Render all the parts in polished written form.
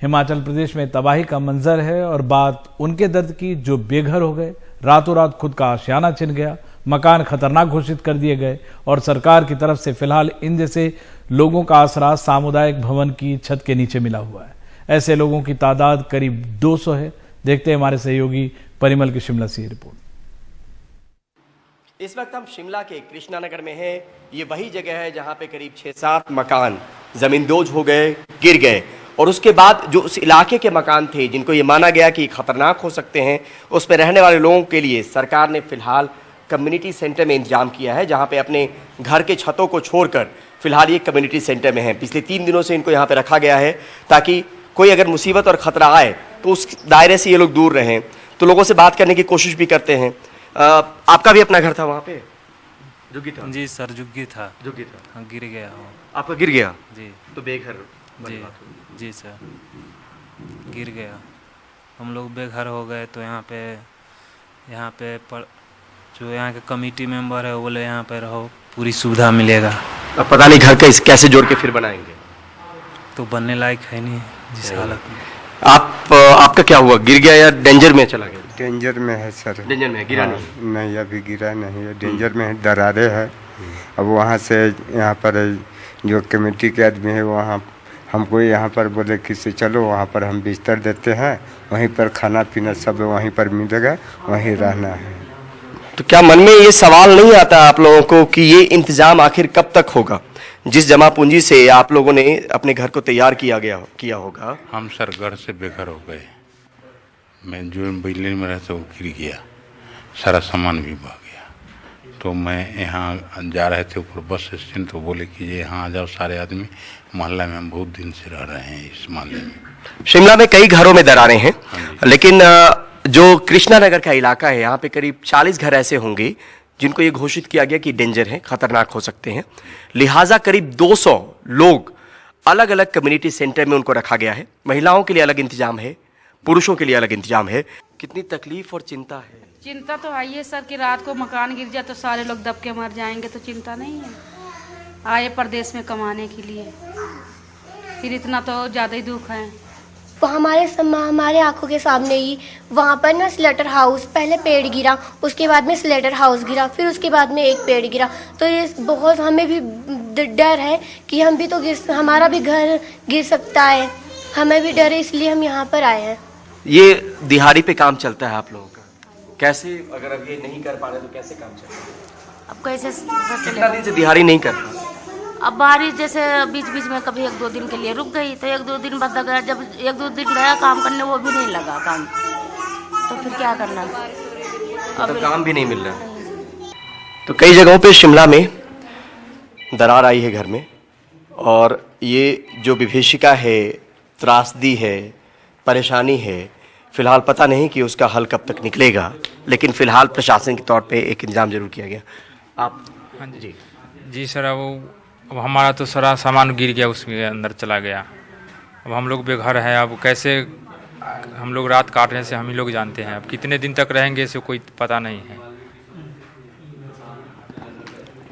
हिमाचल प्रदेश में तबाही का मंजर है और बात उनके दर्द की जो बेघर हो गए, रातों रात खुद का आशियाना छिन गया, मकान खतरनाक घोषित कर दिए गए और सरकार की तरफ से फिलहाल इन जैसे लोगों का आसरा सामुदायिक भवन की छत के नीचे मिला हुआ है। ऐसे लोगों की तादाद करीब 200 है। देखते हैं हमारे सहयोगी परिमल की शिमला से रिपोर्ट। इस वक्त हम शिमला के कृष्णा नगर में हैं। ये वही जगह है जहां पे करीब 6-7 मकान जमींदोज हो गए, गिर गए और उसके बाद जो उस इलाके के मकान थे जिनको ये माना गया कि खतरनाक हो सकते हैं, उस पर रहने वाले लोगों के लिए सरकार ने फिलहाल कम्युनिटी सेंटर में इंतजाम किया है, जहां पे अपने घर के छतों को छोड़कर फिलहाल ये कम्युनिटी सेंटर में है। पिछले 3 दिनों से इनको यहाँ पे रखा गया है ताकि कोई अगर मुसीबत और खतरा आए तो उस दायरे से ये लोग दूर रहें। तो लोगों से बात करने की कोशिश भी करते हैं। आपका भी अपना घर था वहाँ पे? झुग्गी था? जी सर, झुग्गी था। झुग्गी था? हाँ, गिर गया हो। आपका गिर गया? जी। तो बेघर? जी सर, गिर गया। हम लोग बेघर हो गए तो यहाँ पे जो यहाँ के कमेटी मेंबर है वो बोले यहाँ पे रहो, पूरी सुविधा मिलेगा। अब पता नहीं घर कैसे जोड़ के फिर बनाएंगे, तो बनने लायक है नहीं जिस हालत में। आपका क्या हुआ? गिर गया या डेंजर में चला गया? डेंजर में है सर। डेंजर में है, गिरा नहीं? नहीं, अभी गिरा नहीं है, डेंजर में है, दरारें है। अब वहाँ से यहाँ पर जो कमेटी के आदमी है वहाँ हमको यहाँ पर बोले कि से चलो वहाँ पर हम बिस्तर देते हैं, वहीं पर खाना पीना सब वहीं पर मिलेगा, वहीं रहना है। तो क्या मन में ये सवाल नहीं आता आप लोगों को कि ये इंतजाम आखिर कब तक होगा? जिस जमा पूंजी से आप लोगों ने अपने घर को तैयार किया होगा। हम सर घर से बेघर हो गए। मैं जो बिल्डिंग में रहता वो गिर गया, सारा सामान भी बह गया। तो मैं यहाँ जा रहे थे ऊपर बस स्टैंड, तो बोले कि ये यहाँ आ जाओ सारे आदमी, मोहल्ला में हम बहुत दिन से रह रहे हैं इस मोहल्ले में। शिमला में कई घरों में दरारें हैं, लेकिन जो कृष्णा नगर का इलाका है यहाँ पे करीब 40 घर ऐसे होंगे जिनको ये घोषित किया गया कि डेंजर है, खतरनाक हो सकते हैं। लिहाजा करीब 200 लोग अलग अलग कम्युनिटी सेंटर में उनको रखा गया है। महिलाओं के लिए अलग इंतजाम है, पुरुषों के लिए अलग इंतजाम है। कितनी तकलीफ और चिंता है? चिंता तो आई है सर कि रात को मकान गिर जाए तो सारे लोग दब के मर जाएंगे, तो चिंता नहीं है। आए प्रदेश में कमाने के लिए, फिर इतना तो ज़्यादा ही दुख है। वो हमारे आंखों के सामने ही वहाँ पर ना स्लेटर हाउस, पहले पेड़ गिरा, उसके बाद में स्लेटर हाउस गिरा, फिर उसके बाद में एक पेड़ गिरा। तो ये बहुत हमें भी डर है कि हम भी तो हमारा भी घर गिर सकता है, हमें भी डर है, इसलिए हम यहाँ पर आए हैं। ये दिहाड़ी पे काम चलता है आप लोगों का? कैसे, अगर अब ये नहीं कर पा रहे तो कैसे काम चलता है? अब कैसे कितना दिन से दिहाड़ी नहीं कर रहा? अब बारिश जैसे बीच बीच में कभी 1-2 दिन के लिए रुक गई, तो 1-2 दिन बाद गया, जब 1-2 दिन गया काम करने वो भी नहीं लगा काम, तो फिर क्या करना? अब काम भी नहीं मिल रहा। तो कई जगहों पे शिमला में दरार आई है घर में, और ये जो विभीषिका है, त्रासदी है, परेशानी है, फिलहाल पता नहीं कि उसका हल कब तक निकलेगा, लेकिन फिलहाल प्रशासन के तौर पे एक इंतजाम जरूर किया गया। आप? हाँ जी सर, अब हमारा तो सारा सामान गिर गया, उसके अंदर चला गया। अब हम लोग बेघर हैं, अब कैसे हम लोग रात काटने से हम ही लोग जानते हैं। अब कितने दिन तक रहेंगे इसे कोई पता नहीं है।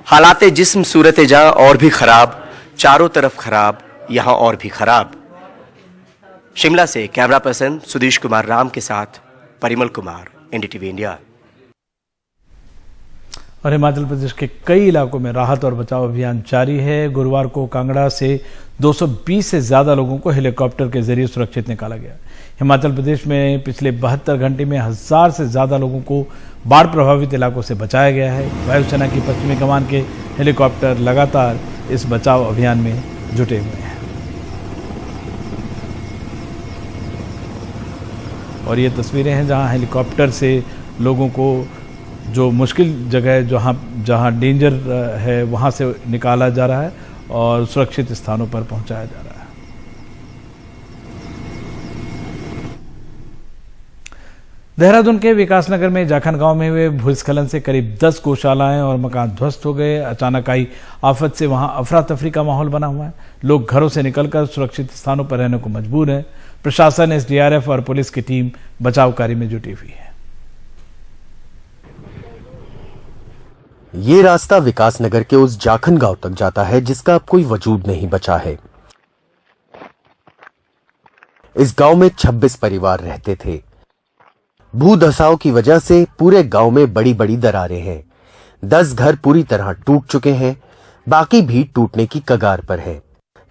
हालात जिस्म सूरत जहां और भी खराब, चारों तरफ खराब, यहाँ और भी खराब। शिमला से कैमरा पर्सन सुदेश कुमार राम के साथ परिमल कुमार, एनडीटीवी इंडिया। और हिमाचल प्रदेश के कई इलाकों में राहत और बचाव अभियान जारी है। गुरुवार को कांगड़ा से 220 से ज्यादा लोगों को हेलीकॉप्टर के जरिए सुरक्षित निकाला गया। हिमाचल प्रदेश में पिछले 72 घंटे में 1000 से ज्यादा लोगों को बाढ़ प्रभावित इलाकों से बचाया गया है। वायुसेना की पश्चिमी कमान के हेलीकॉप्टर लगातार इस बचाव अभियान में जुटे हुए हैं। और ये तस्वीरें हैं जहां हेलीकॉप्टर से लोगों को जो मुश्किल जगह जहां डेंजर है वहां से निकाला जा रहा है और सुरक्षित स्थानों पर पहुंचाया जा रहा है। देहरादून के विकासनगर में जाखन गांव में हुए भूस्खलन से करीब 10 गौशालाएं और मकान ध्वस्त हो गए। अचानक आई आफत से वहां अफरा तफरी का माहौल बना हुआ है। लोग घरों से निकलकर सुरक्षित स्थानों पर रहने को मजबूर है। प्रशासन, एसडीआरएफ और पुलिस की टीम बचाव कार्य में जुटी हुई है। ये रास्ता विकासनगर के उस जाखन गांव तक जाता है जिसका अब कोई वजूद नहीं बचा है। इस गांव में 26 परिवार रहते थे। भूधसाव की वजह से पूरे गांव में बड़ी बड़ी दरारें हैं। 10 घर पूरी तरह टूट चुके हैं, बाकी भी टूटने की कगार पर है।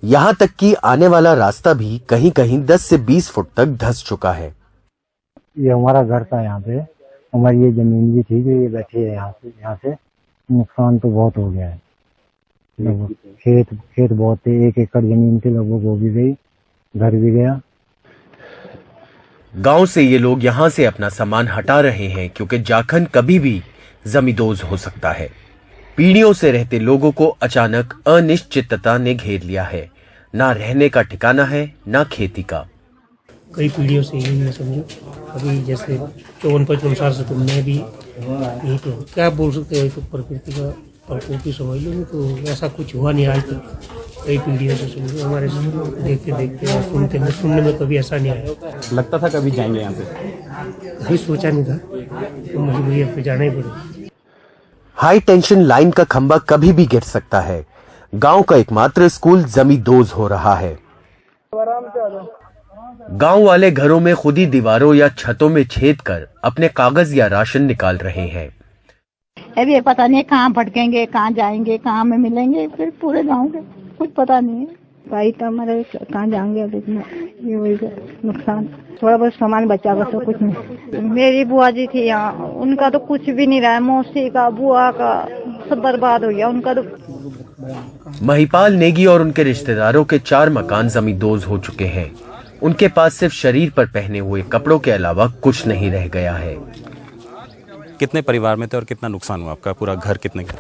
यहाँ तक कि आने वाला रास्ता भी कहीं कहीं 10 से 20 फुट तक धंस चुका है। ये हमारा घर था, यहाँ पे हमारी ये जमीन भी थी जो ये बैठी है यहाँ से नुकसान तो बहुत हो गया है। खेत बहुत थे, 1 एकड़ जमीन थी लगभग, वो भी गई, घर भी गया। गांव से ये लोग यहां से अपना सामान हटा रहे हैं क्योंकि जाखन कभी भी जमींदोज हो सकता है। पीढ़ियों से रहते लोगों को अचानक अनिश्चितता ने घेर लिया है। ना रहने का ठिकाना है, ना खेती का। कई पीढ़ियों से यही मैं समझू, अभी जैसे 54-55 साल से तुमने भी यही तो क्या बोल सकते हैं, तो प्रकृति का प्रकोप समझ लो, तो ऐसा कुछ हुआ नहीं आज तक। कई पीढ़ियों से समझो, हमारे देखते देखते और सुनने में कभी ऐसा नहीं आया। लगता था कभी जाएंगे यहाँ पे, कभी सोचा नहीं था, तो मजबूरी अब तो जाना ही पड़ेगा। हाई टेंशन लाइन का खंभा कभी भी गिर सकता है। गांव का एकमात्र स्कूल जमींदोज हो रहा है। गांव वाले घरों में खुद ही दीवारों या छतों में छेद कर अपने कागज या राशन निकाल रहे हैं। अभी पता नहीं कहाँ भटकेंगे, कहाँ जाएंगे, कहाँ में मिलेंगे, फिर पूरे गांव के कुछ पता नहीं है। भाई तो हमारे कहाँ जाएंगे, अब इतना ये वही नुकसान, थोड़ा बहुत सामान बचा, बस कुछ नहीं। मेरी बुआ जी थी यहाँ, उनका तो कुछ भी नहीं रहा, मौसी का, बुआ का सब बर्बाद हो गया उनका तो। महिपाल नेगी और उनके रिश्तेदारों के 4 मकान जमींदोज हो चुके हैं। उनके पास सिर्फ शरीर पर पहने हुए कपड़ों के अलावा कुछ नहीं रह गया है। कितने परिवार में थे और कितना नुकसान हुआ आपका? पूरा घर कितने का?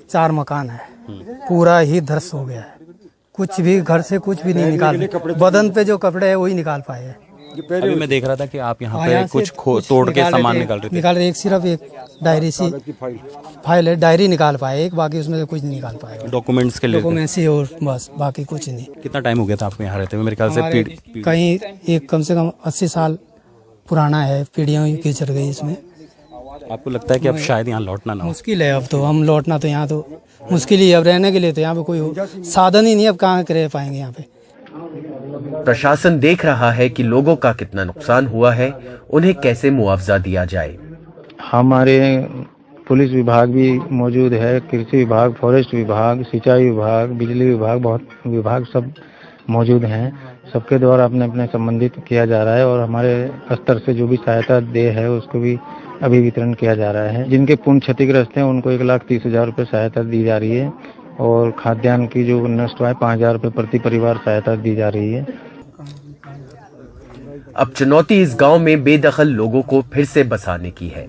4 मकान है, पूरा ही ध्वस्त हो गया है। कुछ भी घर से कुछ भी नहीं निकाल, बदन पे जो कपड़े है वही निकाल पाए। अभी मैं देख रहा था कि आप यहाँ पे कुछ तोड़ के सामान निकाल रहे थे। सिर्फ एक डायरी सी फाइल है, डायरी निकाल पाए एक, बाकी उसमें से कुछ नहीं निकाल पाए। डॉक्यूमेंट्स के लिए डॉक्यूमेंट्स ही और बस, बाकी कुछ नहीं। कितना टाइम हो गया था आपको यहाँ रहते हुए? मेरे ख्याल से कहीं एक कम से कम 80 साल पुराना है, पीढ़ियाँ गुजर गई इसमें। आपको लगता है कि अब शायद यहाँ लौटना ना हो? मुश्किल है अब तो, हम लौटना तो यहाँ तो मुश्किल ही। अब रहने के लिए तो यहाँ पे कोई साधन ही नहीं, अब कहाँ रह पाएंगे यहाँ पे। प्रशासन देख रहा है कि लोगों का कितना नुकसान हुआ है, उन्हें कैसे मुआवजा दिया जाए। हमारे पुलिस विभाग भी मौजूद है, कृषि विभाग, फॉरेस्ट विभाग, सिंचाई विभाग, बिजली विभाग, बहुत विभाग सब मौजूद हैं। सबके द्वारा अपने अपने संबंधित किया जा रहा है और हमारे स्तर से जो भी सहायता दे है उसको भी अभी वितरण किया जा रहा है। जिनके पूर्ण क्षतिग्रस्त हैं उनको 1,30,000 रुपये सहायता दी जा रही है और खाद्यान्न की जो नष्ट हुआ है 5,000 रुपये प्रति परिवार सहायता दी जा रही है। अब चुनौती इस गांव में बेदखल लोगों को फिर से बसाने की है।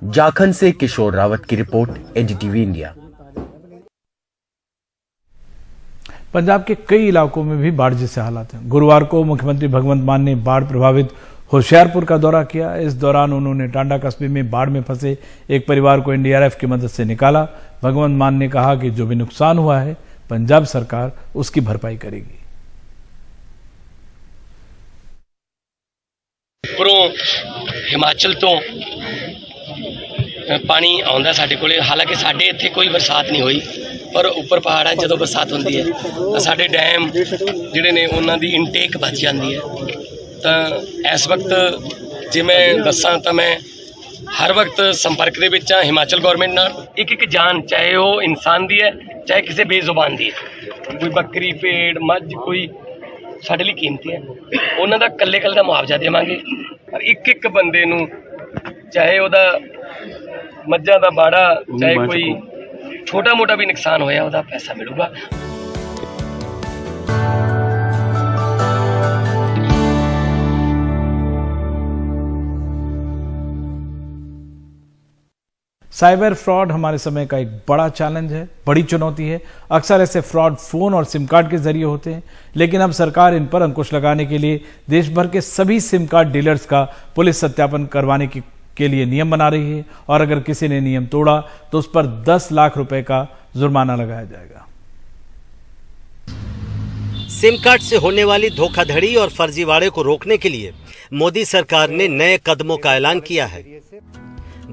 जाखन से किशोर रावत की रिपोर्ट, एनडीटीवी इंडिया। पंजाब के कई इलाकों में भी बाढ़ जैसे हालात हैं। गुरुवार को मुख्यमंत्री भगवंत मान ने बाढ़ प्रभावित होशियारपुर का दौरा किया। इस दौरान उन्होंने टांडा कस्बे में बाढ़ में फंसे एक परिवार को एनडीआरएफ की मदद से निकाला। भगवंत मान ने कहा कि जो भी नुकसान हुआ है पंजाब सरकार उसकी भरपाई करेगी। हिमाचल तो पानी आउंदा साडे कोले, हालांकि साडे इत्थे कोई बरसात नहीं हुई, पर उपर पहाड़ां जदों बरसात हुंदी है तां साडे डैम जिहड़े ने उन्हां दी इनटेक वध जांदी है। तां इस वक्त जे मैं दस्सां तां मैं हर वक्त संपर्क दे विच हां हिमाचल गौरमेंट नाल। एक जान चाहे वो इंसान दी है चाहे किसी बेजुबान दी है, कोई बकरी भेड़ मझ कोई साडे लई कीमती है, उन्हां दा कल्ले दा मुआवजा देवांगे। पर एक बंदे नूं चाहे ओहदा मज्झां दा बाड़ा चाहे कोई छोटा मोटा भी नुकसान होया ओहदा पैसा मिलूगा। साइबर फ्रॉड हमारे समय का एक बड़ा चैलेंज है, बड़ी चुनौती है। अक्सर ऐसे फ्रॉड फोन और सिम कार्ड के जरिए होते हैं, लेकिन अब सरकार इन पर अंकुश लगाने के लिए देश भर के सभी सिम कार्ड डीलर्स का पुलिस सत्यापन करवाने के लिए नियम बना रही है और अगर किसी ने नियम तोड़ा तो उस पर 10 लाख रुपए का जुर्माना लगाया जाएगा। सिम कार्ड से होने वाली धोखाधड़ी और फर्जीवाड़े को रोकने के लिए मोदी सरकार ने नए कदमों का ऐलान किया है।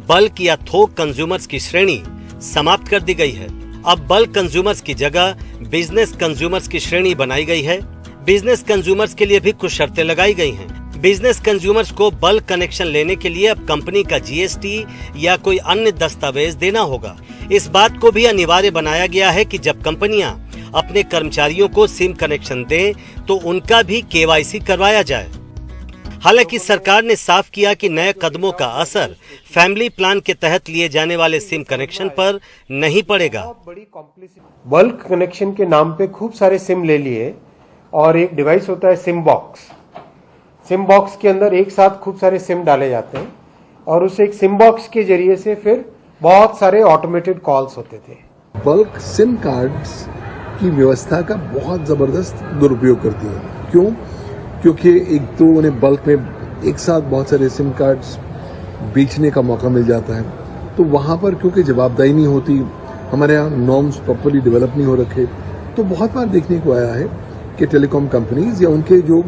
बल्क या थोक कंज्यूमर्स की श्रेणी समाप्त कर दी गई है। अब बल्क कंज्यूमर्स की जगह बिजनेस कंज्यूमर्स की श्रेणी बनाई गई है। बिजनेस कंज्यूमर्स के लिए भी कुछ शर्तें लगाई गई हैं। बिजनेस कंज्यूमर्स को बल्क कनेक्शन लेने के लिए अब कंपनी का जीएसटी या कोई अन्य दस्तावेज देना होगा। इस बात को भी अनिवार्य बनाया गया है कि जब कंपनियां अपने कर्मचारियों को सिम कनेक्शन दें तो उनका भी केवाईसी करवाया जाए। हालांकि सरकार ने साफ किया कि नए कदमों का असर फैमिली प्लान के तहत लिए जाने वाले सिम कनेक्शन पर नहीं पड़ेगा। बल्क कनेक्शन के नाम पे खूब सारे सिम ले लिए और एक डिवाइस होता है सिम बॉक्स। सिम बॉक्स के अंदर एक साथ खूब सारे सिम डाले जाते हैं और उस एक सिम बॉक्स के जरिए से फिर बहुत सारे ऑटोमेटेड कॉल्स होते थे। बल्क सिम कार्ड्स की व्यवस्था का बहुत जबरदस्त दुरुपयोग करती है। क्यों? क्योंकि एक तो उन्हें बल्क में एक साथ बहुत सारे सिम कार्ड्स बेचने का मौका मिल जाता है, तो वहां पर क्योंकि जवाबदेही नहीं होती, हमारे यहाँ नॉर्म्स प्रॉपर्ली डेवलप नहीं हो रखे, तो बहुत बार देखने को आया है कि टेलीकॉम कंपनीज या उनके जो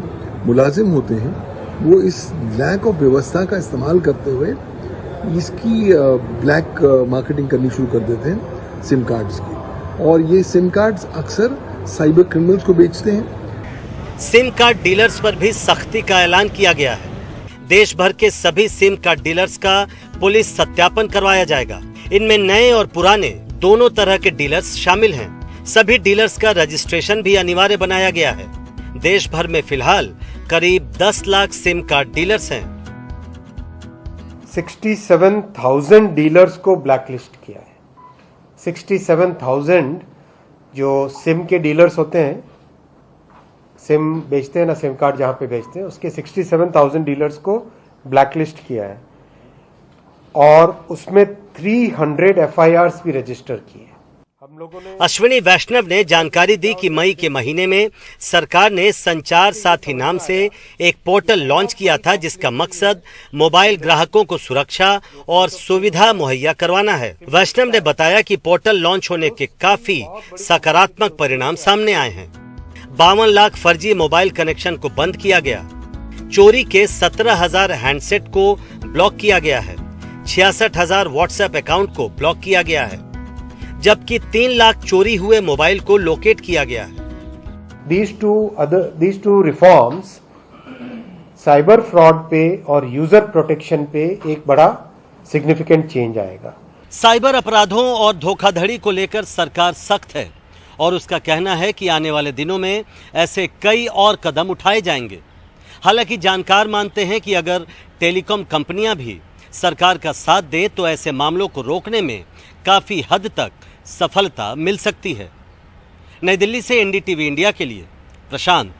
मुलाजिम होते हैं वो इस लैक ऑफ व्यवस्था का इस्तेमाल करते हुए इसकी ब्लैक मार्केटिंग करनी शुरू कर देते हैं सिम कार्ड्स की, और ये सिम कार्ड्स अक्सर साइबर क्रिमिनल्स को बेचते हैं। सिम कार्ड डीलर्स पर भी सख्ती का ऐलान किया गया है। देश भर के सभी सिम कार्ड डीलर्स का पुलिस सत्यापन करवाया जाएगा। इनमें नए और पुराने दोनों तरह के डीलर्स शामिल हैं। सभी डीलर्स का रजिस्ट्रेशन भी अनिवार्य बनाया गया है। देश भर में फिलहाल करीब 10 लाख सिम कार्ड डीलर्स हैं। 67,000 डीलर्स को ब्लैकलिस्ट किया है। 67,000 जो सिम के डीलर्स होते हैं, सिम बेचते हैं ना, सिम कार्ड जहां पे बेचते हैं, उसके 67,000 डीलर्स को ब्लैकलिस्ट किया है और उसमें 300 एफआईआर्स भी रजिस्टर किए। अश्विनी वैष्णव ने जानकारी दी कि मई के महीने में सरकार ने संचार साथी नाम से एक पोर्टल लॉन्च किया था, जिसका मकसद मोबाइल ग्राहकों को सुरक्षा और सुविधा मुहैया करवाना है। वैष्णव ने बताया कि पोर्टल लॉन्च होने के काफी सकारात्मक परिणाम सामने आए हैं। 52 लाख फर्जी मोबाइल कनेक्शन को बंद किया गया। चोरी के 17,000 हैंडसेट को ब्लॉक किया गया है। 66,000 व्हाट्सएप अकाउंट को ब्लॉक किया गया है, जबकि 3 लाख चोरी हुए मोबाइल को लोकेट किया गया है। These two reforms, cyber fraud पे और यूजर प्रोटेक्शन पे एक बड़ा सिग्निफिकेंट चेंज आएगा। साइबर अपराधों और धोखाधड़ी को लेकर सरकार सख्त है और उसका कहना है कि आने वाले दिनों में ऐसे कई और कदम उठाए जाएंगे। हालांकि जानकार मानते हैं कि अगर टेलीकॉम कंपनियां भी सरकार का साथ दें तो ऐसे मामलों को रोकने में काफी हद तक सफलता मिल सकती है। नई दिल्ली से एनडीटीवी इंडिया के लिए प्रशांत।